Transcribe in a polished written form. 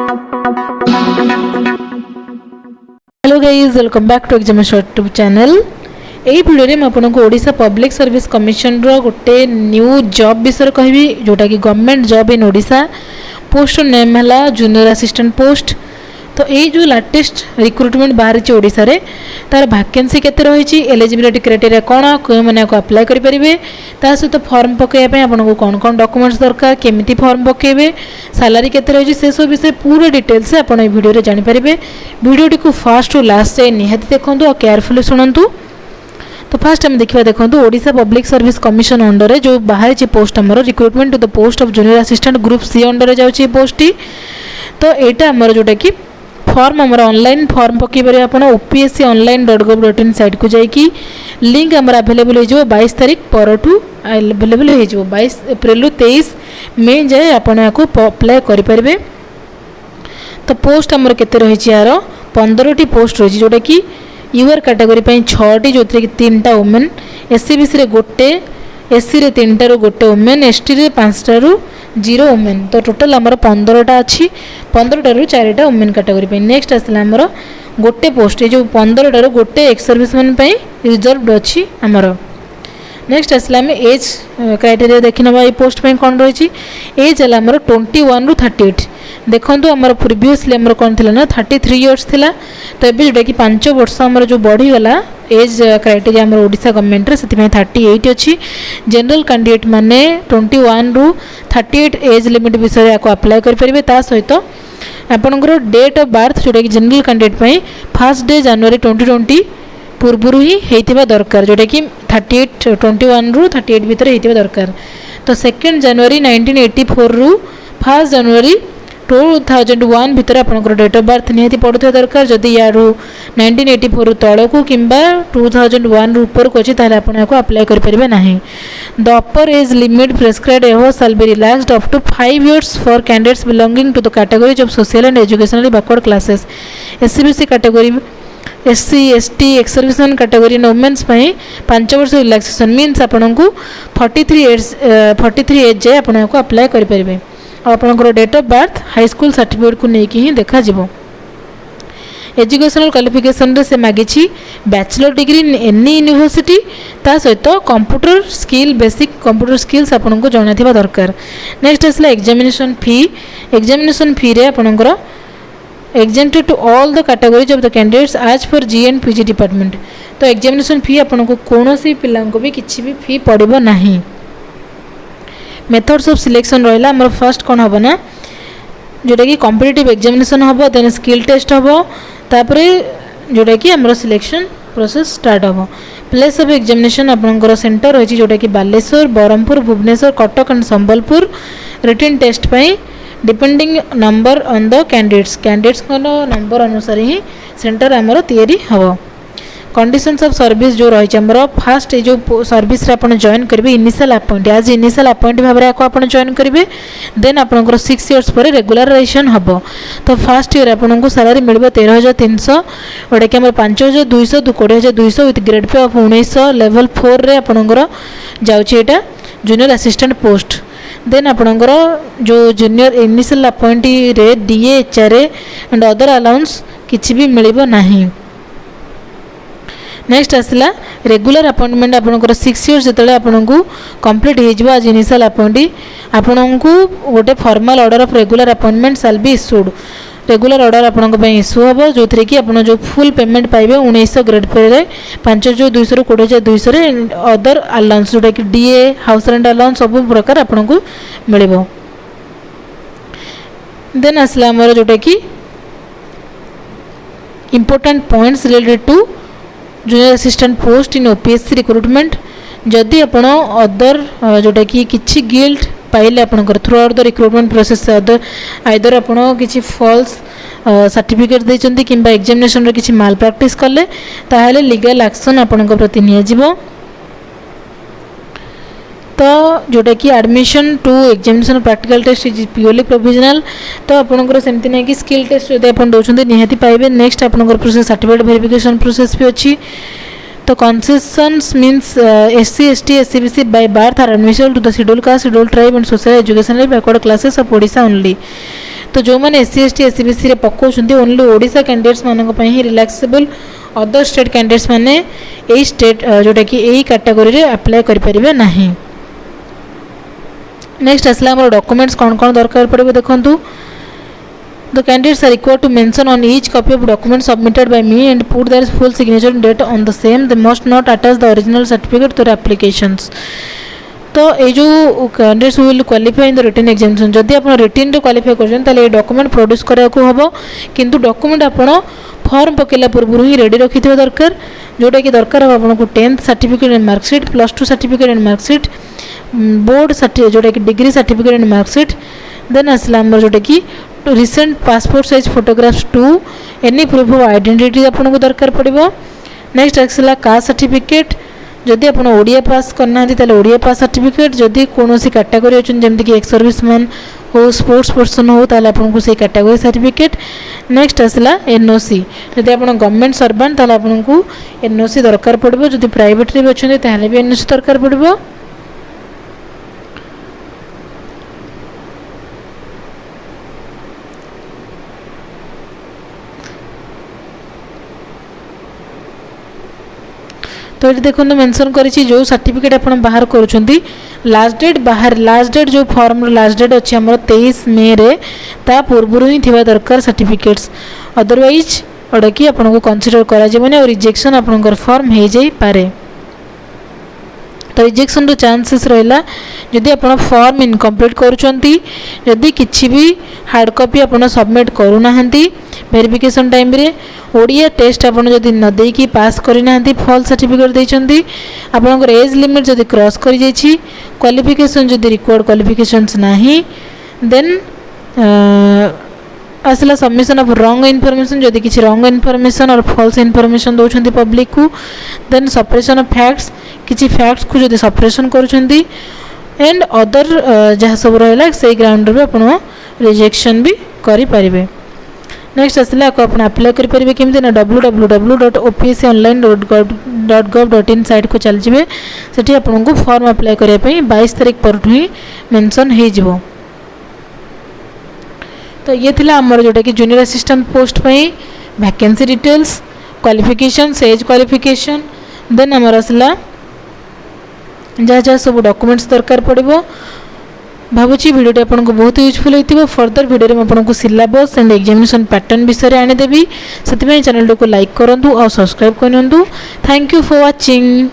Hello guys, welcome back to examination YouTube channel. यही video में आपको ओडिशा पब्लिक सर्विस कमिशन रो गोटे न्यू जॉब विषय कहबी, जोटा कि government job in Odisha. Post name है जूनियर असिस्टेंट पोस्ट। तो यही जो लाटेस्ट रिक्रुटमेंट बाहरी ओडिशा रे तार वैकेंसी केते रही, एलिजिबिलिटी क्राइटेरिया कौन, क्यों मैंने अप्लाई करेंगे, ता सहित फॉर्म पकड़ापी आपको कौन कौन डॉक्यूमेंट्स दरकार, केमिति फॉर्म पकेबे, सैलरी केते रही, से सब विषय पूरा डिटेल से आप वीडियो जानीपर। वीडियोटी को फास्ट टू लास्ट जाए निहाती देखूँ और केयरफुली शुणु। तो फास्ट आम देखा देखो Odisha public service commission under जो बाहरी पोस्ट आमर recruitment to the post of junior assistant group C under जाऊँगी पोस्ट टी। तो यहाँ आमर जोटा कि फॉर्म आमर ऑनलाइन फॉर्म पकईपर आप opsc.online.gov.in साइट को जाइए लिंक आमर अवेलेबल हो 22 तारीख परठू अवेलेबल हो 22 एप्रिल 23 मे जाए आप अप्लाई करेंगे। तो पोस्ट आमर केते रही यार 15टी पोस्ट रही, जोटा कि यूआर कैटेगरी 6टी जो कि 3टा वुमेन, एससी बीसी गोटे, एससी रे 3टारू गोटे वुमेन, एसटी रे 5टारू 0 वुमेन। तो टोटल आमर 15टा अच्छी, 15टारू 4टा वुमेन कैटेगरी। नेक्स्ट आसला आमर गोटे पोस्ट ये जो 15टारू गोटे एक्स सर्विसमैन रिजर्वड अच्छी आमर। नेक्स्ट आसला आम एज क्राइटेरिया देखी ना ये पोस्ट कौन रही। एज है आमर 21 ରୁ 38। देखो आमर प्रिवियसली आमर कौन थी ना 33 इयर्स थिला। तो ये जोटा कि 5 वर्ष आमर जो बढ़ीगला एज क्राइटेरिया आमर ओडिशा गवर्नमेंट से 38 अच्छी। जनरल कैंडिडेट माने 21 ରୁ 38 एज लिमिट विषय आपको अप्लाई करेंगे। ता सहित आपंकर डेट ऑफ बर्थ जोटा कि जनरल कैंडिडेट 1 जनवरी 2020 पूर्व ही होता दरकार, जोटा कि 21 ରୁ 38 भितर होता दरकार। तो 2 जनवरी 1984 ରୁ 1 जनवरी 2001 भितर आपंकर डेट ऑफ बर्थ निहाती पड़ुवा दरकार। जदि या 1984 ରୁ तलू कि 2001 ରୁ ऊपर को अच्छी आपको अप्लाई करेंगे ना। The upper age limit prescribed एहो shall be relaxed up to 5 years for candidates belonging to the categories of social and educationally backward classes. SC BC category, SC ST ex serviceman category women's 5 वर्ष relaxation means आपन को 43 as जाए आपको apply करेंगे। आपंकर date of birth high school certificate को लेकिन ही देखा। एजुकेशनल क्वालिफिकेशन से मागी बैचलर डिग्री एनी यूनिवर्सिटी, ता सहित computer skill basic computer skills आपको जाना दरकार। नेक्स्ट आसला एग्जामिनेशन फी। एग्जामिनेशन फी रे आपंकर exempted to all the categories of the candidates as per G and PG department. तो एग्जामिनेशन फी आपको कौन सी पिला भी किसी भी फी पड़ो ना। मेथड्स ऑफ सिलेक्शन रहा आम फर्स्ट कौन हम ना जोटा कि कॉम्पिटिटिव एग्जामिनेशन हम, देन स्किल टेस्ट हम, तापर जोटा कि आम सिलेक्शन प्रोसेस स्टार्ट हम। प्लेस ऑफ एग्जामिनेशन आपंकर सेंटर रही जोटा कि Baleshwar, Berhampur, Bhubaneswar, Cuttack and Sambalpur. Written test depending number on the candidates number अनुसार ही सेंटर आमर तैयारी हम। कंडीशंस ऑफ सर्विस जो रही आमर फास्ट ये जो सर्विस आप जॉइन करेंगे initial appoint age initial appoint भाव में आप जॉइन करेंगे। देन आपंकर 6 years पर रेगुलराइजेशन हम। तो फास्ट ईयर आपको सैलरी मिल 13,300, जोटा कि 5,200 20,200 with grade pay of 1900 level 4 रे आपंकर जाऊँगा जूनियर असिस्टेंट पोस्ट। देन आपंकर जो जूनियर इनिशियल अपॉइंटी रे DA HRA and other allowance किसी भी मिल ना। नेक्स्ट आसला रेगुलर अपॉइंटमेंट आपंकर 6 years जो आपको कंप्लीट हो आज इनिशियल अपॉइंटी आपन को गोटे formal order of regular appointment shall be issued. Regular order आपंक इश्यू हम जो थी कि आप जो फुल पेमेंट पाइबे 1900 ग्रेड पे 5,200 ରୁ 20,200 अदर अलाउंस जोटा कि डीए हाउस रेंट अलाउंस सब प्रकार आपको मिल। देन आसला आमर जोटा कि important points related to junior assistant post in OPSC recruitment. जदि आप अदर जोटा कि किसी गिल्ट पाइले आपंकर throughout the recruitment process other either आप किसी फॉल्स सर्टिफिकेट देते कि एग्जामिनेशन किसी माल प्रैक्टिस कले ताहले लीगल एक्शन आपन प्रति नियाजिबो। तो जोटा कि admission to examination practical test is purely provisional. तो आपंकर सेमती ना कि स्किल टेस्ट जो आप दौरान निहाती पाइबे। नेक्स्ट आपंकर प्रोसेस सर्टिफिकेट वेरिफिकेशन प्रोसेस भी अच्छी। तो concessions means SC ST SC BC by birth are admission to the schedule caste schedule tribe and social educationally backward classes of Odisha only. तो जो मैंने SC ST SCBC पकाउं only Odisha candidates मानक ही relaxable other state candidates माने यही state जोटा कि यही कैटेगोरी अप्लाई करें ना। नेक्स्ट आसला आम डॉक्यूमेंट्स कौन कौन दरकार पड़े देखूँ। The candidates are required to mention on each copy of document submitted by me and put their full signature and date on the same. They must not attach the original certificate to their applications. तो ये जो candidates will qualify in the written examination जदि आप written रे qualify कर document produce करा को हम किंतु डॉक्यूमेंट आप फॉर्म पकेला पूर्व ही रेडी रखि दरकार जोटा कि दरकार हम आपको 10th certificate and marksheet +2 certificate and marksheet board certificate जोटा कि degree certificate and marksheet then आसला जोटा कि recent passport size photographs 2 any proof of identity आपको दरकार पड़ो। नेक्स्ट आसला कास्ट सर्टिफिकेट जदि आप ओडिया पास करना ओडिया पास सर्टिफिकेट जदि कौन कैटेगोरी अच्छे जमीक एक्स सर्विसमैन हो स्पोर्ट्स पर्सन हो ताले आपको से कैटेगोरी सर्टिफिकेट। नेक्स्ट आसला NOC जदि आप गवर्नमेंट सर्वेंट ताले आपको NOC दरकार पड़ो जदि प्राइवेट भी अच्छे ताले भी NOC दरकार पड़ो। तो ये देखो मेंशन करी जो सर्टिफिकेट आप बाहर करुँच लास्ट डेट जो फॉर्म लास्ट डेट अच्छे आम 23 मे रे ता पूर्व ही थी दरकार सर्टिफिकेट्स अदरवाइज अड़ा कि आपको कनसीडर कर रिजेक्शन आपंकर फॉर्म हो जाई पारे। तो रिजेक्शन चांसेस रहा जदि आप फॉर्म इनकम्प्लीट करुँच किसी भी हार्ड कॉपी आप सबमिट करूना वेरिफिकेशन टाइम रे ओडिया टेस्ट आप न देकी पास करना फॉल्स सर्टिफिकेट देते आपंकर एज लिमिट जदि क्रॉस कर क्वालिफिकेशन जदि रिक्वायर्ड क्वालिफिकेशंस नहीं देन आसला सबमिशन ऑफ रॉन्ग इनफॉरमेशन जदि किसी रॉन्ग इनफॉरमेशन और फॉल्स इनफॉरमेशन दौरान पब्लिक को देन सप्रेशन ऑफ फैक्ट्स किसी फैक्ट्स को जदि सप्रेशन करुँच एंड अदर जहाँ सब रहा से ग्राउंड रे आप रिजेक्शन भी करें। नेक्स्ट आसला आप अप्लाई करेंगे केमती ना www.opsconline.gov.in साइट को चल जाए से आपको फॉर्म अप्लाई करने 22 तारीख पर ही मेंशन हो। तो ये थिला हमर जोटा कि जूनियर असिस्टेंट पोस्ट पे vacancy details qualification age qualification then हमर आसला जहाँ जहाँ सब डॉक्यूमेंट्स दरकार पड़ो। भावुची वीडियो आपको बहुत यूजफुल होती फर्दर वीडियो में आपको सिलेबस एंड एग्जामिनेशन पैटर्न विषय आनीदेवी से चैनल को लाइक करूँ और सब्सक्राइब करूँ। Thank you for watching.